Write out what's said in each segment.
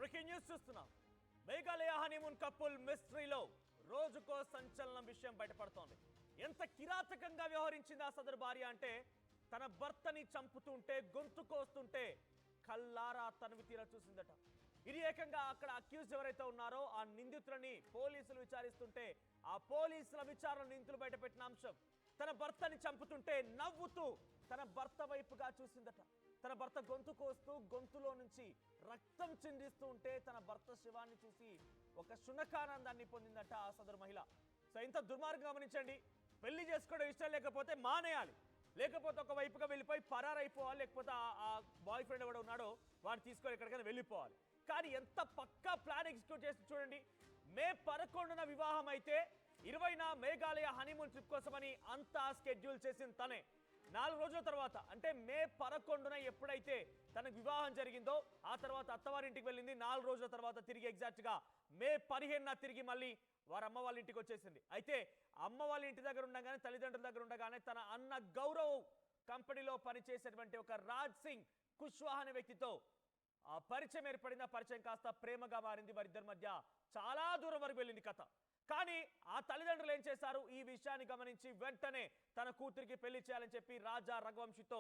Breaking news చూస్తున్నాం. Meghalaya honeymoon couple మిస్టరీలో రోజుకో సంచలనం విషయం బయటపడుతోంది. ఎంత కిరాతకంగా వ్యవహరించింది ఆ సదరు భార్య అంటే, తన భర్తని చంపుతుంటే గొంతు కోస్తుంటే కల్లారా తనివి తీరా చూసిందట. ఇది ఏకంగా అక్కడ అక్యూజ్డ్ ఎవరైతే ఉన్నారో ఆ నిందితులని పోలీసులు విచారిస్తుంటే ఆ పోలీసుల విచారణ నిందితులు బయటపెట్టిన అంశం. తన భర్తని చంపుతుంటే నవ్వుతూ తన భర్త వైపుగా చూసిందట. తన భర్త గొంతు కోస్తూ గొంతులో నుంచి రక్తం చిందిస్తూ ఉంటే తన భర్త శివాన్ని చూసి ఒక శునకానందాన్ని పొందిందట ఆ సదరు మహిళ. సో ఇంత దుర్మార్గం గమనించండి. పెళ్లి చేసుకోవడం ఇష్టం లేకపోతే మానేయాలి, లేకపోతే ఒక వైపుగా వెళ్ళిపోయి పరారైపోవాలి, లేకపోతే ఆ బాయ్ ఫ్రెండ్ ఎవడో ఉన్నాడో వాడిని తీసుకొని ఎక్కడికైనా వెళ్ళిపోవాలి. కానీ ఎంత పక్కా ప్లాన్ ఎగ్జిక్యూట్ చేసి చూడండి. మే 11న వివాహం అయితే 20న మేఘాలయ హనీమూన్ ట్రిప్ కోసమని అంతా స్కెడ్యూల్ చేసింది తనే. 4 రోజుల తర్వాత అంటే మే 11న ఎప్పుడైతే తనకు వివాహం జరిగిందో ఆ తర్వాత అత్తవారింటికి వెళ్ళింది. 4 రోజుల తర్వాత తిరిగి ఎగ్జాక్ట్ గా మే 15న తిరిగి మళ్ళీ వారి అమ్మ వాళ్ళ ఇంటికి వచ్చేసింది. అయితే అమ్మ వాళ్ళ ఇంటి దగ్గర ఉండగానే, తల్లిదండ్రుల దగ్గర ఉండగానే తన అన్న గౌరవ్ కంపెనీలో పనిచేసేటువంటి ఒక రాజ్ సింగ్ కుష్వాహా అనే వ్యక్తితో ఆ పరిచయం ఏర్పడింది. ఆ పరిచయం కాస్త ప్రేమగా మారింది. వారిద్దరి మధ్య చాలా దూరం వరకు వెళ్ళింది కథ. కానీ ఆ తల్లిదండ్రులు ఏం చేశారు, ఈ విషయాన్ని గమనించి వెంటనే తన కూతురికి పెళ్లి చేయాలని చెప్పి రాజా రఘువంశితో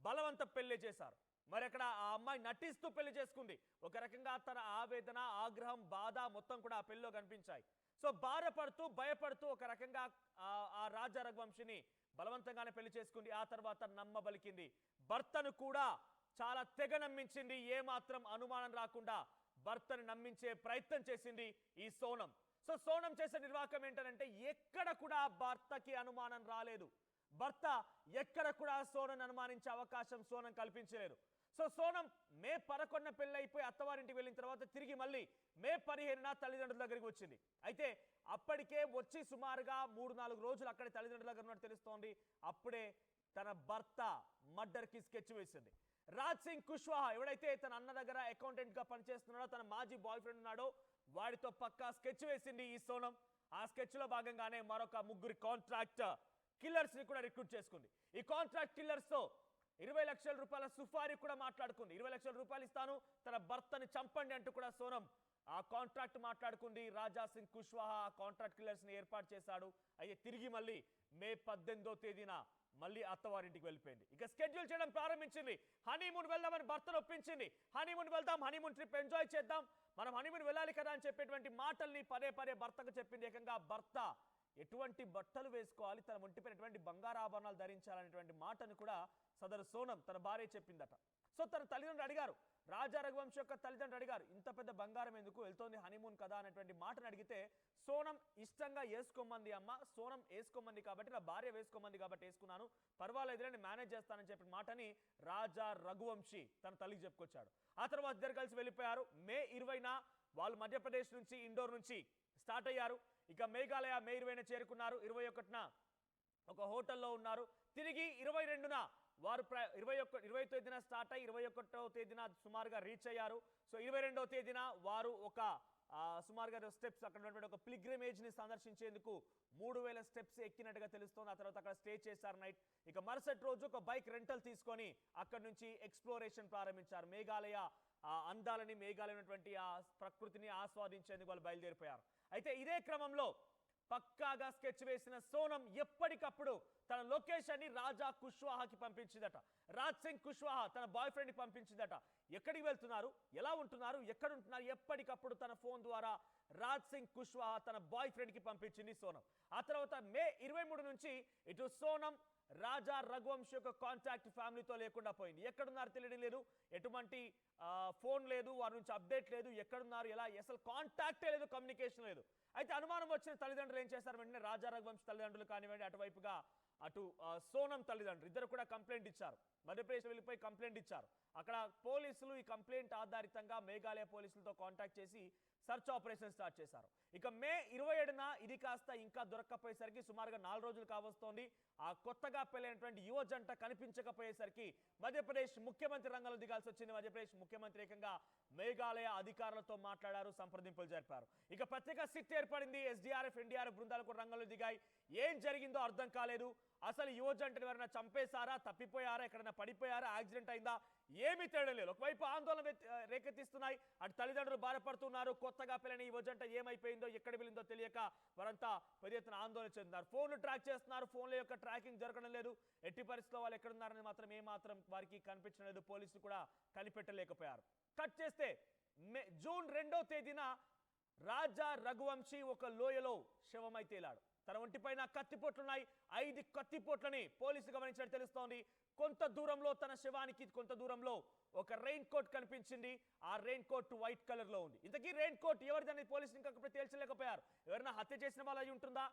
బలవంత పెళ్లి చేశారు. మరి అక్కడ ఆ అమ్మాయి నటిస్తూ పెళ్లి చేసుకుంది. ఒక రకంగా తన ఆవేదన, ఆగ్రహం, బాధ మొత్తం కూడా ఆ పెళ్లిలో కనిపించాయి. సో బాధపడుతూ భయపడుతూ ఒక రకంగా ఆ రాజా రఘువంశిని బలవంతంగానే పెళ్లి చేసుకుంది. ఆ తర్వాత నమ్మబలికింది. భర్తను కూడా చాలా తెగ నమ్మించింది. ఏ మాత్రం అనుమానం రాకుండా భర్తను నమ్మించే ప్రయత్నం చేసింది ఈ సోనం. సో సోనం చేసే నిర్వాహకం ఏంటంటే ఎక్కడ కూడా భర్తకి అనుమానం రాలేదు. భర్త ఎక్కడ కూడా సోనం అనుమానించే అవకాశం సోనం కల్పించలేదు. సో సోనం మే 11న పెళ్ళైపోయి అత్తవారింటికి వెళ్ళిన తర్వాత తిరిగి మళ్ళీ మే 15న తల్లిదండ్రుల దగ్గరికి వచ్చింది. అయితే అప్పటికే వచ్చి సుమారుగా 3-4 రోజులు అక్కడే తల్లిదండ్రుల దగ్గర ఉన్నట్టు తెలుస్తోంది. అప్పుడే తన భర్త మర్డర్కి స్కెచ్ వేసింది. రాజ్ సింగ్ కుష్వాహా ఎవడైతే తన అన్న దగ్గర అకౌంటెంట్ గా పనిచేస్తున్నాడో, తన మాజీ బాయ్ ఫ్రెండ్ ఉన్నాడో, వాడితో పక్కా స్కెచ్ వేసింది ఈ సోనం. ఆ స్కెచ్ లో భాగంగానే మరొక 3 కాంట్రాక్ట్ కిల్లర్స్ ని కూడా రిక్రూట్ చేసుకుంది. ఈ కాంట్రాక్ట్ కిల్లర్స్ తో 20 లక్షల రూపాయల సుఫారీ కూడా మాట్లాడుకుంది. 20 లక్షల రూపాయలు ఇస్తాను, తన భర్తని చంపండి అంటూ కూడా సోనం ఆ కాంట్రాక్ట్ మాట్లాడుకుంది. రాజా సింగ్ కుష్వాహా ఆ కాంట్రాక్ట్ కిల్లర్స్ ని ఏర్పాటు చేశాడు. అయితే తిరిగి మళ్ళీ మే 18వ తేదీన మళ్ళీ అత్తవారింటికి వెళ్ళిపోయింది. ఇక స్కెడ్యూల్ చేయడం ప్రారంభించింది. హనీమూన్ వెళ్దామని భర్తను ఒప్పించింది. హనీమూన్ వెళ్దాం, హనీమూన్ ట్రిప్ ఎంజాయ్ చేద్దాం, మనం హనీమూన్ వెళ్ళాలి కదా అని చెప్పేటువంటి మాటల్ని పదే పదే భర్తకు చెప్పింది. ఏకంగా భర్త ఎటువంటి బట్టలు వేసుకోవాలి, తన ఒంటిపై ఎటువంటి బంగారు ఆభరణాలు ధరించాలనేటువంటి మాటను కూడా సదరు సోనం తన భార్య చెప్పిందట. సో తన తల్లిదండ్రులు అడిగారు, రాజా రఘువంశి యొక్క తల్లిదండ్రులు అడిగారు, ఇంత పెద్ద బంగారం ఎందుకు, వెళ్తోంది హనీమూన్ కదా అనేటువంటి మాటను అడిగితే సోనం ఇష్టంగా వేసుకోమంది. అమ్మ సోనం వేసుకోమంది కాబట్టి, నా భార్య వేసుకోమంది కాబట్టి వేసుకున్నాను, పర్వాలేదు నేను మేనేజ్ చేస్తానని చెప్పిన మాటని రాజా రఘువంశి తన తల్లికి చెప్పుకొచ్చాడు. ఆ తర్వాత ఇద్దరు కలిసి వెళ్ళిపోయారు. మే 20న వాళ్ళు మధ్యప్రదేశ్ నుంచి, ఇండోర్ నుంచి స్టార్ట్ అయ్యారు. ఇక మేఘాలయ మే 20న చేరుకున్నారు. 21న ఒక హోటల్లో ఉన్నారు. తిరిగి 22న వారు 20వ తేదీన స్టార్ట్ అయ్యి 21వ తేదీన సుమారుగా రీచ్ అయ్యారు. సో 22వ తేదీన వారు ఒక సుమారుగా స్టెప్స్ అక్కడ ఉన్నటువంటి ఒక పిల్గ్రిమేజ్ ని సందర్శించేందుకు 3000 స్టెప్స్ ఎక్కినట్టుగా తెలుస్తోంది. ఆ తర్వాత అక్కడ స్టే చేశారు నైట్. ఇక మరుసటి రోజు ఒక బైక్ రెంటల్ తీసుకొని అక్కడ నుంచి ఎక్స్ప్లోరేషన్ ప్రారంభించారు. మేఘాలయ అందాలని, మేఘాలయ ఉన్నటువంటి ఆ ప్రకృతిని ఆస్వాదించేందుకు వాళ్ళు బయలుదేరిపోయారు. అయితే ఇదే క్రమంలో పక్కాగా స్కెచ్ వేసిన సోనం ఎప్పటికప్పుడు తన లొకేషన్ ని రాజా కుష్వాహాకి పంపించిందట. రాజ్ సింగ్ కుష్వాహా తన బాయ్ ఫ్రెండ్ ని పంపించిందట. ఎక్కడికి వెళ్తున్నారు, ఎలా ఉంటున్నారు, ఎక్కడ ఉంటున్నారు, ఎప్పటికప్పుడు తన ఫోన్ ద్వారా రాజ్ సింగ్ కుష్వాహా తన బాయ్ ఫ్రెండ్ కి పంపించింది సోనం. ఆ తర్వాత మే 23 నుంచి ఇటు సోనం రాజా రఘువంశి యొక్క కాంటాక్ట్ ఫ్యామిలీతో లేకుండా పోయింది. ఎక్కడున్నారు తెలియడం లేదు, ఎటువంటి ఫోన్ లేదు, వారి నుంచి అప్డేట్ లేదు, ఎక్కడున్నారు, ఎలా, అసలు కాంటాక్టే లేదు, కమ్యూనికేషన్ లేదు. అయితే అనుమానం వచ్చిన తల్లిదండ్రులు ఏం చేశారు, వెంటనే రాజా రఘువంశి తల్లిదండ్రులు కానివ్వండి, అటువైపుగా అటు సోనం తల్లిదండ్రులు ఇద్దరు కూడా కంప్లైంట్ ఇచ్చారు. మధ్యప్రదేశ్ వెళ్ళిపోయి కంప్లైంట్ ఇచ్చారు. అక్కడ పోలీసులు ఈ కంప్లైంట్ ఆధారితంగా మేఘాలయ పోలీసులతో కాంటాక్ట్ చేసి సర్చ్ ఆపరేషన్ స్టార్ట్ చేశారు. ఇక మే 27న ఇది కాస్త ఇంకా దొరక్కపోయేసరికి సుమారుగా 4 రోజులు కావస్తోంది. ఆ కొత్తగా పెళ్ళైనటువంటి యువ జంట కనిపించకపోయేసరికి మధ్యప్రదేశ్ ముఖ్యమంత్రి రంగంలో దిగాల్సి వచ్చింది. మధ్యప్రదేశ్ ముఖ్యమంత్రి ఏకంగా మేఘాలయ అధికారులతో మాట్లాడారు, సంప్రదింపులు జరిపారు. ఇక ప్రత్యేక సిట్ ఏర్పడింది. ఎస్డీఆర్ఎఫ్ ఎన్డీఆర్ఎఫ్ బృందాలు కూడా రంగంలో దిగాయి. ఏం జరిగిందో అర్థం కాలేదు. అసలు యువజంటను ఎవరైనా చంపేశారా, తప్పిపోయారా, ఎక్కడైనా పడిపోయారా, యాక్సిడెంట్ అయిందా, ఏమీ తేడలేదు. ఒకవైపు ఆందోళన రేకెత్తిస్తున్నాయి, అటు తల్లిదండ్రులు బాధపడుతున్నారు. కొత్తగా పెళ్ళైన యువజంట ఏమైపోయిందో, ఎక్కడ వెళ్ళిందో తెలియక వారంతా పెద్ద ఎత్తున ఆందోళన చెందుతున్నారు. ఫోన్లు ట్రాక్ చేస్తున్నారు, ఫోన్ల యొక్క ట్రాకింగ్ జరగడం లేదు. ఎట్టి పరిస్థితుల్లో వాళ్ళు ఎక్కడున్నారని మాత్రం ఏమాత్రం వారికి కనిపించడం లేదు. పోలీసులు కూడా కనిపెట్టలేకపోయారు. కట్ చేస్తే జూన్ 2వ తేదీన రాజా రఘువంశీ ఒక లోయలో శవమై తేలాడు. తన ఒంటిపైన కత్తిపోట్లున్నాయి. 5 కత్తిపోట్లని పోలీసులు గమనించినట్టు తెలుస్తోంది. కొంత దూరంలో తన శవానికి కొంత దూరంలో ఒక రెయిన్ కోట్ కనిపించింది. ఆ రెయిన్ కోట్ వైట్ కలర్ లో ఉంది. ఇంతకీ రెయిన్ కోట్ ఎవరిదని పోలీసులు ఇంకా తేల్చలేకపోయారు. ఎవరైనా హత్య చేసిన వాళ్ళు అయి ఉంటుందా,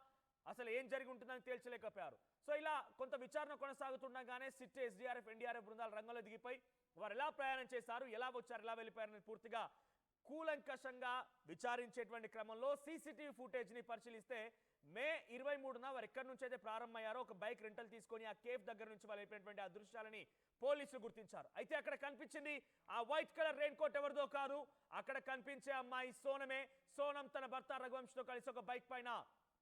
అసలు ఏం జరిగి ఉంటుందని తేల్చలేకపోయారు. సో ఇలా కొంత విచారణ కొనసాగుతుండగానే సిట్, ఎస్డీఆర్ఎఫ్ ఎన్డీఆర్ఎఫ్ బృందాలు రంగంలో దిగిపోయి వారు ఎలా ప్రయాణం చేశారు, ఎలా వచ్చారు, ఎలా వెళ్ళిపోయారని పూర్తిగా కూలంకషంగా విచారించేటువంటి క్రమంలో సీసీటీవీ ఫుటేజ్ ని పరిశీలిస్తే మే 23న వారు ఎక్కడి నుంచి అయితే ప్రారంభమయ్యారో ఒక బైక్ రెంటల్ తీసుకొని ఆ కేఫ్ దగ్గర నుంచి వాళ్ళు వెళ్ళిపోయినటువంటి ఆ దృశ్యాలని పోలీసులు గుర్తించారు. అయితే అక్కడ కనిపించింది ఆ వైట్ కలర్ రెయిన్ కోట్ ఎవరిదో కాదు, అక్కడ కనిపించే అమ్మాయి సోనమే. సోనం తన భర్త రఘువంశీతో కలిసి ఒక బైక్ పైన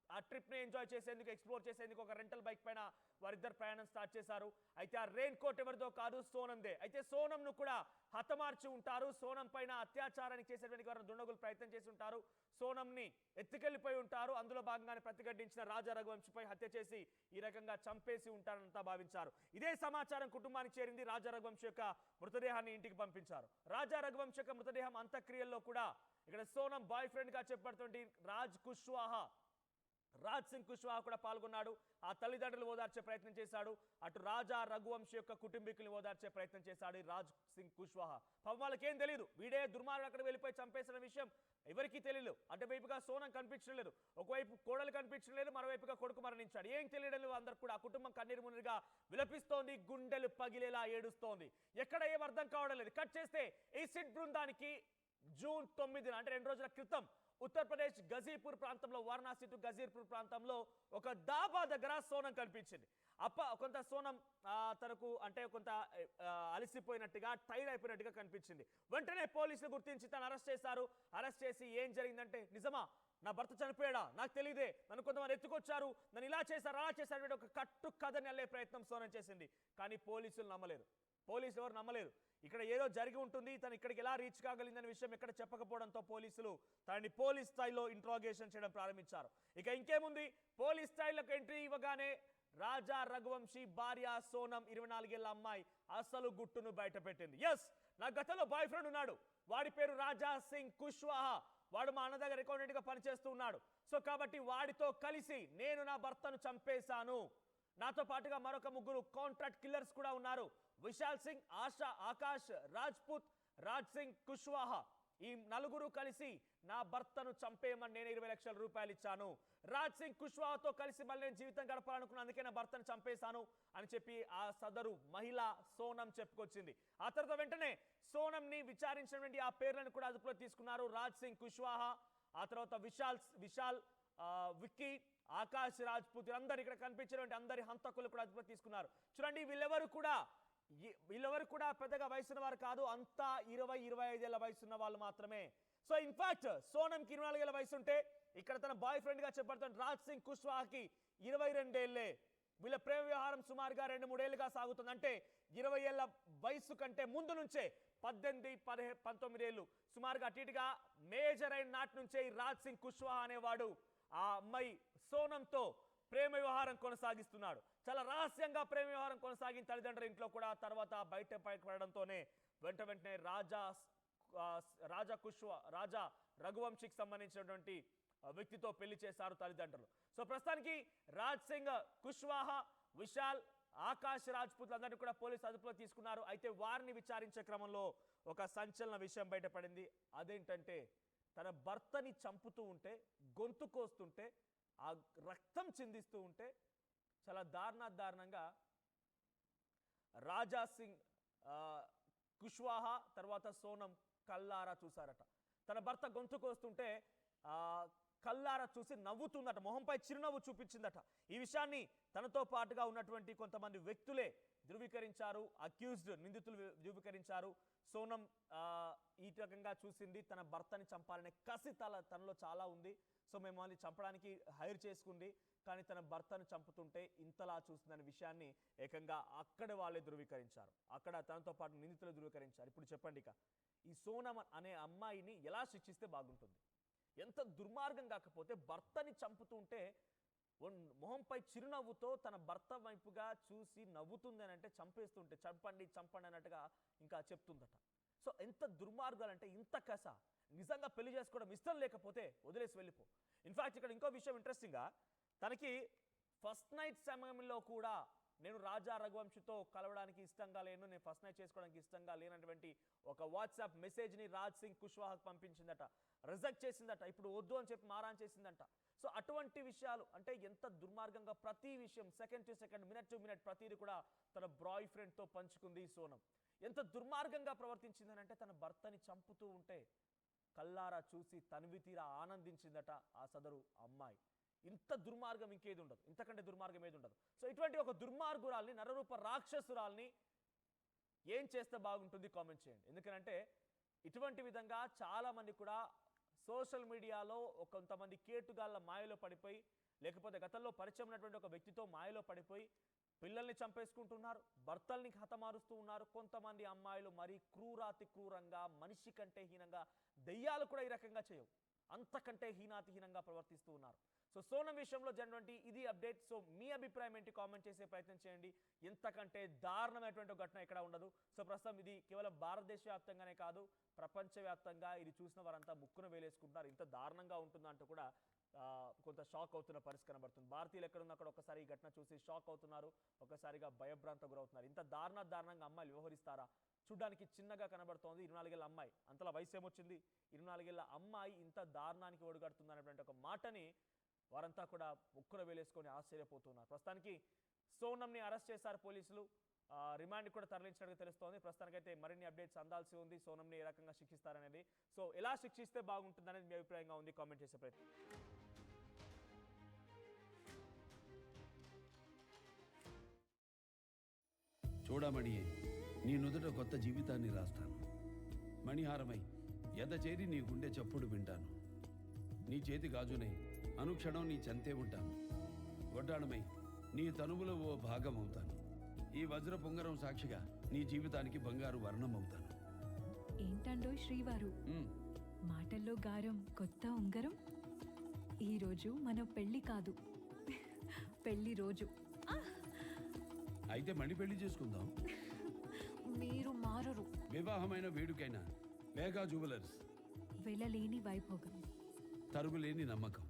ఆ ట్రిప్ ని ఎంజాయ్ చేసేందుకు, ఎక్స్ప్లోర్ చేసేందుకు ఒక రెంటల్ బైక్ పైన వారిద్దరు ప్రయాణం స్టార్ట్ చేశారు. అయితే ఆ రెయిన్ కోట్ ఎవరిదో కాదు, సోనందే. అయితే సోనంను కూడా హతమార్చి ఉంటారు. సోనం పైన అత్యాచారానికి చేసేటువంటి వారిని దుండగులు ప్రయత్నం చేసి ఉంటారు. సోనంని ఎత్తుకెళ్లిపోయి ఉంటారు. అందులో భాగంగానే ప్రతిఘటించిన రాజా రఘువంశీపై హత్య చేసి ఈ రకంగా చంపేసి ఉంటారంతా భావించారు. ఇదే సమాచారం కుటుంబానికి చేరింది. రాజా రఘువంశీ యొక్క మృతదేహాన్ని ఇంటికి పంపించారు. రాజా రఘువంశీ యొక్క మృతదేహం అంత్యక్రియల్లో కూడా ఇక్కడ సోనం బాయ్ ఫ్రెండ్ గా చెప్పబడుతుంది రాజ్ సింగ్ కుష్వాహా కూడా పాల్గొన్నాడు. ఆ తల్లిదండ్రులు ఓదార్చే ప్రయత్నం చేశాడు. అటు రాజా రఘువంశీ యొక్క కుటుంబీకుల్ని ఓదార్చే ప్రయత్నం చేశాడు రాజ్ సింగ్ కుష్వాహా. పాపం వాళ్ళకేం తెలియదు, వీడే దుర్మార్గుడు అక్కడ వెళ్ళిపోయి చంపేసిన విషయం ఎవరికీ తెలియదు. అటువైపుగా సోనం కనిపించడం లేదు, ఒకవైపు కోడలు కనిపించడం లేదు, మరోవైపుగా కొడుకు మరణించాడు. ఏం తెలియడం లేదు. అందరు కూడా ఆ కుటుంబం కన్నీరు మున్నీరుగా విలపిస్తోంది, గుండెలు పగిలేలా ఏడుస్తోంది. ఎక్కడ ఏం అర్థం కావడం లేదు. కట్ చేస్తే ఈ సిట్ బృందానికి జూన్ 9న అంటే 2 రోజుల క్రితం ఉత్తరప్రదేశ్ గజీపూర్ ప్రాంతంలో, వారణాసి టు గజీపూర్ ప్రాంతంలో ఒక దాబా దగ్గర సోనం కనిపించింది. కొంత సోనం తనకు అంటే కొంత అలసిపోయినట్టుగా, టైర్డ్ అయిపోయినట్టుగా కనిపించింది. వెంటనే పోలీసులు గుర్తించి తను అరెస్ట్ చేశారు. అరెస్ట్ చేసి ఏం జరిగిందంటే, నిజమా నా భర్త చనిపోయాడా, నాకు తెలియదే, నన్ను కొంతమంది ఎత్తుకొచ్చారు, నన్ను ఇలా చేశారు అలా చేశారు, ఒక కట్టు కథని అల్లే ప్రయత్నం సోనం చేసింది. కానీ పోలీసులు నమ్మలేదు. పోలీసులు ఎవరు నమ్మలేదు. ఇక్కడ ఏదో జరిగి ఉంటుంది, తను ఇక్కడికి ఎలా రీచ్ కాగలిందనే విషయం ఎక్కడ చెప్పకపోవడంతో పోలీసులు తనని పోలీస్ స్థాయిలో ఇంట్రాగేషన్ చేయడం ప్రారంభించారు. ఇక ఇంకేముంది, పోలీస్ స్థాయిలోకి ఎంట్రీ ఇవ్వగానే రాజా రఘువంశీ భార్య సోనం 24 ఏళ్ల అమ్మాయి అసలు గుట్టును బయటపెట్టింది. ఎస్, నా గతంలో బాయ్ ఫ్రెండ్ ఉన్నాడు, వాడి పేరు రాజా సింగ్ కుష్వాహా, వాడు మా అన్న దగ్గర అకౌంటెంట్ గా పనిచేస్తూ ఉన్నాడు. సో కాబట్టి వాడితో కలిసి నేను నా భర్తను చంపేశాను. నాతో పాటుగా మరొక 3 కాంట్రాక్ట్ కిల్లర్స్ కూడా ఉన్నారు. విశాల్ సింగ్, ఆకాష్ రాజ్పుత్, రాజ్ సింగ్ కుష్వాహా, ఈ 4 కలిసి నా భర్తను చంపేయమని నేను 20 లక్షల రూపాయలు ఇచ్చాను. రాజ్ సింగ్ కుష్వాహాతో కలిసి మళ్ళీ నేను జీవితం గడపాలనుకున్నాను, అందుకే నా భర్తను చంపేశాను అని చెప్పి ఆ సదరు మహిళ సోనం చెప్పుకొచ్చింది. ఆ తర్వాత వెంటనే సోనంని విచారించినటువంటి ఆ పేర్లను కూడా అదుపులో తీసుకున్నారు. రాజ్ సింగ్ కుష్వాహా, ఆ తర్వాత విశాల్ విక్కీ, ఆకాష్ రాజ్పుత్, అందరు ఇక్కడ కనిపించినటువంటి అందరి హంతకులు కూడా అదుపులో తీసుకున్నారు. చూడండి, వీళ్ళెవరు కూడా పెద్దగా వయసున్న వారు కాదు, అంతా 20-25 ఏళ్ల వయసున్న వాళ్ళు మాత్రమే. సో ఇన్ఫాక్ట్ సోనంకి 24 ఏళ్ల వయసు ఉంటే ఇక్కడ తన బాయ్ ఫ్రెండ్ గా చెప్పబడుతున్న రాజ్ సింగ్ కుష్వాహాకి 22 ఏళ్లే. వీళ్ళ ప్రేమ వ్యవహారం సుమారుగా 2-3 ఏళ్లుగా సాగుతుంది. అంటే 20 ఏళ్ల వయసు కంటే ముందు నుంచే 18-19 ఏళ్ళు సుమారుగా అటు ఇటుగా మేజర్ అయిన నాటి నుంచే ఈ రాజ్ సింగ్ కుష్వాహా అనేవాడు ఆ అమ్మాయి సోనంతో ప్రేమ వ్యవహారం కొనసాగిస్తున్నాడు. చాలా రహస్యంగా ప్రేమ వ్యవహారం కొనసాగిన తల్లిదండ్రుల ఇంట్లో కూడా తర్వాత బయట పడడంతోనే వెంటనే రాజా రఘువంశీకి సంబంధించినటువంటి వ్యక్తితో పెళ్లి చేశారు తల్లిదండ్రులు. సో ప్రస్తుతానికి రాజ్ సింగ్ కుష్వాహా, విశాల్, ఆకాష్ రాజ్పుత్ అందరినీ కూడా పోలీసు అదుపులో తీసుకున్నారు. అయితే వారిని విచారించే క్రమంలో ఒక సంచలన విషయం బయటపడింది. అదేంటంటే, తన భర్తని చంపుతూ ఉంటే, గొంతు కోస్తుంటే, ఆ రక్తం చిందిస్తూ ఉంటే చాలా దారుణంగా రాజా సింగ్ కుష్వాహా తర్వాత సోనం కల్లారా చూసారట. తన భర్త గొంతు కోస్తుంటే కల్లారా చూసి నవ్వుతుందట, మొహంపై చిరునవ్వు చూపించిందట. ఈ విషయాన్ని తనతో పాటుగా ఉన్నటువంటి కొంతమంది వ్యక్తులే ధృవీకరించారు, అక్యూజ్డ్ నిందితులు ధృవీకరించారు. సోనం ఈ రకంగా చూసింది, తన భర్తని చంపాలనే కసి తనలో చాలా ఉంది. సో మేము వాళ్ళని చంపడానికి హైర్ చేసుకుంది, కానీ తన భర్తను చంపుతుంటే ఇంతలా చూస్తుందనే విషయాన్ని ఏకంగా అక్కడ వాళ్ళే ధృవీకరించారు. అక్కడ తనతో పాటు నిందితులు ధృవీకరించారు. ఇప్పుడు చెప్పండి, ఇక ఈ సోనం అనే అమ్మాయిని ఎలా శిక్షిస్తే బాగుంటుంది? ఎంత దుర్మార్గం కాకపోతే భర్తని చంపుతుంటే మొహంపై చిరునవ్వుతో తన భర్త వైపుగా చూసి నవ్వుతుంది అని అంటే, చంపేస్తుంటే చంపండి చంపండి అన్నట్టుగా ఇంకా చెప్తుందట. సో ఎంత దుర్మార్గాలంటే, ఇంత కస. నిజంగా పెళ్లి చేసుకోవడం ఇష్టం లేకపోతే వదిలేసి వెళ్ళిపో. ఇన్ఫాక్ట్ ఇక్కడ ఇంకో విషయం ఇంట్రెస్టింగ్గా, తనకి ఫస్ట్ నైట్ సమయంలో కూడా నేను రాజా రఘువంశితో కలవడానికి ఇష్టంగా లేను, నేను ఫస్ట్ నైట్ చేసుకోవడానికి ఇష్టంగా లేనటువంటి ఒక వాట్సాప్ మెసేజ్ని రాజ్ సింగ్ కుష్వాహాకు పంపించిందట, రిజెక్ట్ చేసిందట, ఇప్పుడు వద్దు అని చెప్పి మారాన్ చేసిందంట. సో అటువంటి విషయాలు అంటే ఎంత దుర్మార్గంగా ప్రతి విషయం second to second, minute to minute ప్రతిదీ కూడా తన బాయ్ ఫ్రెండ్తో పంచుకుంది ఈ సోనం. ఎంత దుర్మార్గంగా ప్రవర్తించిందని అంటే, తన భర్తని చంపుతూ ఉంటే కల్లారా చూసి తనివి తీరా ఆనందించిందట ఆ సదరు అమ్మాయి. ఇంత దుర్మార్గం ఇంకేది ఉండదు, ఇంతకంటే దుర్మార్గం ఏది ఉండదు. సో ఇటువంటి ఒక దుర్మార్గురాల్ని, నరరూప రాక్షసురాల్ని ఏం చేస్తే బాగుంటుంది కామెంట్ చేయండి. ఎందుకంటే ఇటువంటి విధంగా చాలామంది కూడా సోషల్ మీడియాలో కొంతమంది కేటుగాళ్ళ మాయలో పడిపోయి, లేకపోతే గతంలో పరిచయం ఉన్నటువంటి ఒక వ్యక్తితో మాయలో పడిపోయి పిల్లల్ని చంపేసుకుంటున్నారు, భర్తల్ని హతమారుస్తూ ఉన్నారు. కొంతమంది అమ్మాయిలు మరీ క్రూరాతి క్రూరంగా, మనిషి కంటే హీనంగా, దెయ్యాలు కూడా ఈ రకంగా చేయవు, అంతకంటే హీనాతిహీనంగా ప్రవర్తిస్తూ ఉన్నారు. సో సోనం విషయంలో జరిగినటువంటి ఇది అప్డేట్. సో మీ అభిప్రాయం ఏంటి కామెంట్ చేసే ప్రయత్నం చేయండి. ఎంతకంటే దారుణమైనటువంటి ఘటన ఎక్కడ ఉండదు. సో ప్రస్తుతం ఇది కేవలం భారతదేశ వ్యాప్తంగానే కాదు, ప్రపంచవ్యాప్తంగా ఇది చూసిన వారంతా ముక్కున వేలేసుకుంటున్నారు. ఇంత దారుణంగా ఉంటుందంటూ కూడా కొంత షాక్ అవుతున్న పరిస్థితి కనబడుతుంది. భారతీయులు ఎక్కడున్న అక్కడ ఒకసారి ఈ ఘటన చూసి షాక్ అవుతున్నారు, ఒకసారిగా భయభ్రాంత గురవుతున్నారు. ఇంత దారుణంగా అమ్మాయిలు వ్యవహరిస్తారా? చూడ్డానికి చిన్నగా కనబడుతోంది 24 ఏళ్ల అమ్మాయి, అంతలా వయసు ఏమొచ్చింది? 24 ఏళ్ల అమ్మాయి ఇంత దారుణానికి ఒడిగడుతుంది అనేటువంటి ఒక మాటని వారంతా కూడా ముక్కున వేలేసుకొని ఆశ్చర్యపోతున్నారు. ప్రస్తుతానికి సోనంని అరెస్ట్ చేశారు పోలీసులు, రిమాండ్ కూడా తరలించినట్టుగా తెలుస్తోంది. ప్రస్తుతానికైతే మరిన్ని అప్డేట్స్ అందాల్సి ఉంది, సోనంని ఏ రకంగా శిక్షిస్తారనేది. సో ఎలా శిక్షిస్తే బాగుంటుంది అనేది మీ అభిప్రాయంగా ఉంది, కామెంట్ చేసే ప్రయత్నం. చూడమణి, నీ నుదుట కొత్త జీవితాన్ని రాస్తాను. మణిహారమై ఎద చేరి నీ గుండె చప్పుడు వింటాను. నీ చేతి గాజునై అనుక్షణం నీ చెంతే ఉంటాను. గొడ్డాణమై నీ తనువులో ఓ భాగం అవుతాను. ఈ వజ్ర పొంగరం సాక్షిగా నీ జీవితానికి బంగారు వర్ణం అవుతాను. ఏంటండో శ్రీవారు, మాటల్లో గారం, కొత్త ఉంగరం. ఈరోజు మన పెళ్లి కాదు, పెళ్లి రోజు. అయితే మణి పెళ్లి చేసుకుందాం. మీరు మారరు. వివాహమైన వేడుకైనా వేగా జ్యువెలర్స్, వెళ్ళలేని వైభోగం, తరుగులేని నమ్మకం.